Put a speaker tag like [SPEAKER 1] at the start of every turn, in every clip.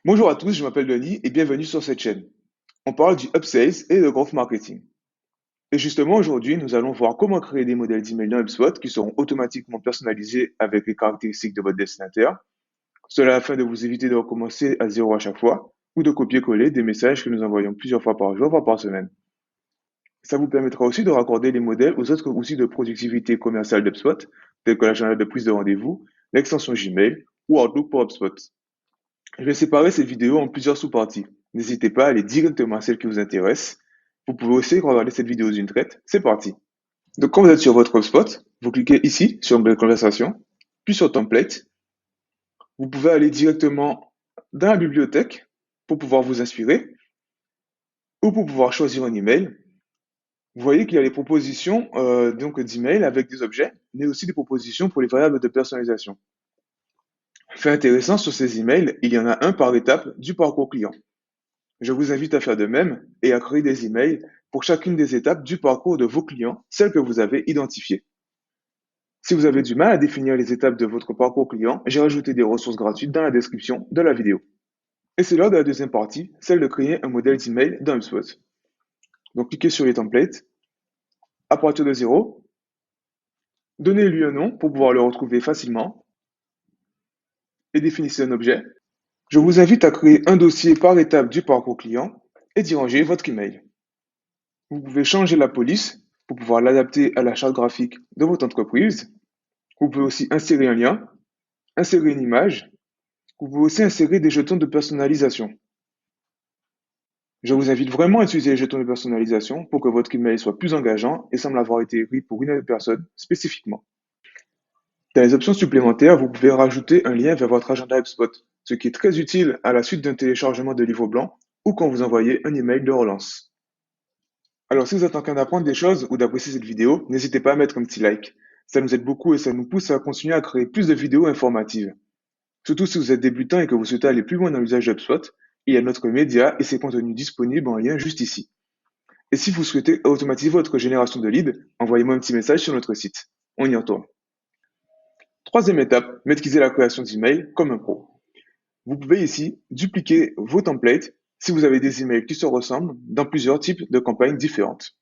[SPEAKER 1] Bonjour à tous, je m'appelle Denis et bienvenue sur cette chaîne. On parle du upsales et de growth marketing. Et justement, aujourd'hui, nous allons voir comment créer des modèles d'email dans HubSpot qui seront automatiquement personnalisés avec les caractéristiques de votre destinataire. Cela afin de vous éviter de recommencer à zéro à chaque fois ou de copier-coller des messages que nous envoyons plusieurs fois par jour, voire par semaine. Ça vous permettra aussi de raccorder les modèles aux autres outils de productivité commerciale d'HubSpot, tels que l'agenda de prise de rendez-vous, l'extension Gmail ou Outlook pour HubSpot. Je vais séparer cette vidéo en plusieurs sous-parties. N'hésitez pas à aller directement à celle qui vous intéresse. Vous pouvez aussi regarder cette vidéo d'une traite. C'est parti. Donc, quand vous êtes sur votre HubSpot, vous cliquez ici sur onglet conversation, puis sur template. Vous pouvez aller directement dans la bibliothèque pour pouvoir vous inspirer ou pour pouvoir choisir un email. Vous voyez qu'il y a les propositions donc d'email avec des objets, mais aussi des propositions pour les variables de personnalisation. Fait intéressant sur ces emails, il y en a un par étape du parcours client. Je vous invite à faire de même et à créer des emails pour chacune des étapes du parcours de vos clients, celles que vous avez identifiées. Si vous avez du mal à définir les étapes de votre parcours client, j'ai rajouté des ressources gratuites dans la description de la vidéo. Et c'est l'heure de la deuxième partie, celle de créer un modèle d'email dans HubSpot. Donc cliquez sur les templates, à partir de zéro, donnez-lui un nom pour pouvoir le retrouver facilement et définissez un objet. Je vous invite à créer un dossier par étape du parcours client et d'y ranger votre email. Vous pouvez changer la police pour pouvoir l'adapter à la charte graphique de votre entreprise. Vous pouvez aussi insérer un lien, insérer une image. Vous pouvez aussi insérer des jetons de personnalisation. Je vous invite vraiment à utiliser les jetons de personnalisation pour que votre email soit plus engageant et semble avoir été écrit pour une personne spécifiquement. Dans les options supplémentaires, vous pouvez rajouter un lien vers votre agenda HubSpot, ce qui est très utile à la suite d'un téléchargement de livre blanc ou quand vous envoyez un email de relance. Alors, si vous êtes en train d'apprendre des choses ou d'apprécier cette vidéo, n'hésitez pas à mettre un petit like. Ça nous aide beaucoup et ça nous pousse à continuer à créer plus de vidéos informatives. Surtout si vous êtes débutant et que vous souhaitez aller plus loin dans l'usage d'HubSpot, il y a notre média et ses contenus disponibles en lien juste ici. Et si vous souhaitez automatiser votre génération de leads, envoyez-moi un petit message sur notre site. On y retourne. Troisième étape, maîtriser la création d'emails comme un pro. Vous pouvez ici dupliquer vos templates si vous avez des emails qui se ressemblent dans plusieurs types de campagnes différentes.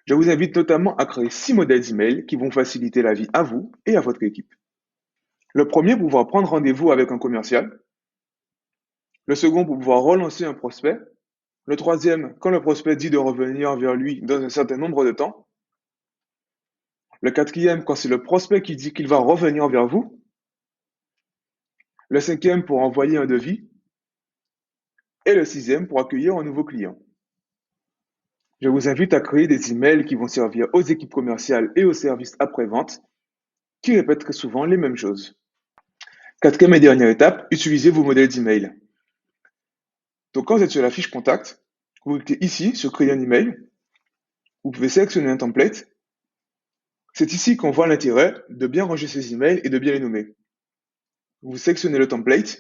[SPEAKER 1] Je vous invite notamment à créer 6 modèles d'email qui vont faciliter la vie à vous et à votre équipe. Le premier pour pouvoir prendre rendez-vous avec un commercial. Le second pour pouvoir relancer un prospect. Le troisième quand le prospect dit de revenir vers lui dans un certain nombre de temps. Le quatrième quand c'est le prospect qui dit qu'il va revenir vers vous. Le cinquième pour envoyer un devis. Et le sixième pour accueillir un nouveau client. Je vous invite à créer des emails qui vont servir aux équipes commerciales et aux services après-vente qui répètent très souvent les mêmes choses. Quatrième et dernière étape, utilisez vos modèles d'email. Donc, quand vous êtes sur la fiche contact, vous cliquez ici sur créer un email. Vous pouvez sélectionner un template. C'est ici qu'on voit l'intérêt de bien ranger ces emails et de bien les nommer. Vous sélectionnez le template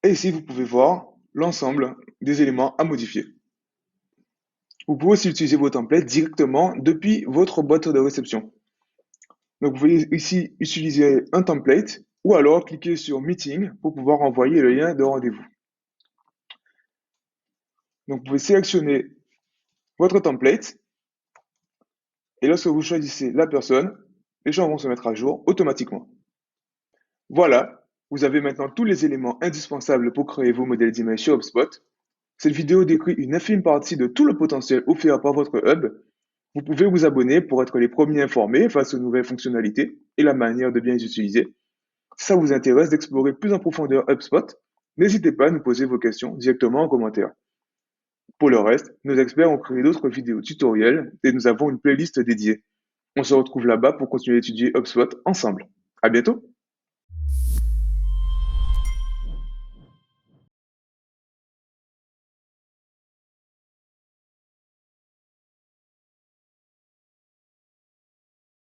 [SPEAKER 1] et ici vous pouvez voir l'ensemble des éléments à modifier. Vous pouvez aussi utiliser vos templates directement depuis votre boîte de réception. Donc vous pouvez ici utiliser un template ou alors cliquer sur Meeting pour pouvoir envoyer le lien de rendez-vous. Donc vous pouvez sélectionner votre template et lorsque vous choisissez la personne, les gens vont se mettre à jour automatiquement. Voilà, vous avez maintenant tous les éléments indispensables pour créer vos modèles d'email sur HubSpot. Cette vidéo décrit une infime partie de tout le potentiel offert par votre hub. Vous pouvez vous abonner pour être les premiers informés face aux nouvelles fonctionnalités et la manière de bien les utiliser. Si ça vous intéresse d'explorer plus en profondeur HubSpot, n'hésitez pas à nous poser vos questions directement en commentaire. Pour le reste, nos experts ont créé d'autres vidéos tutoriels et nous avons une playlist dédiée. On se retrouve là-bas pour continuer d'étudier HubSpot ensemble. À bientôt!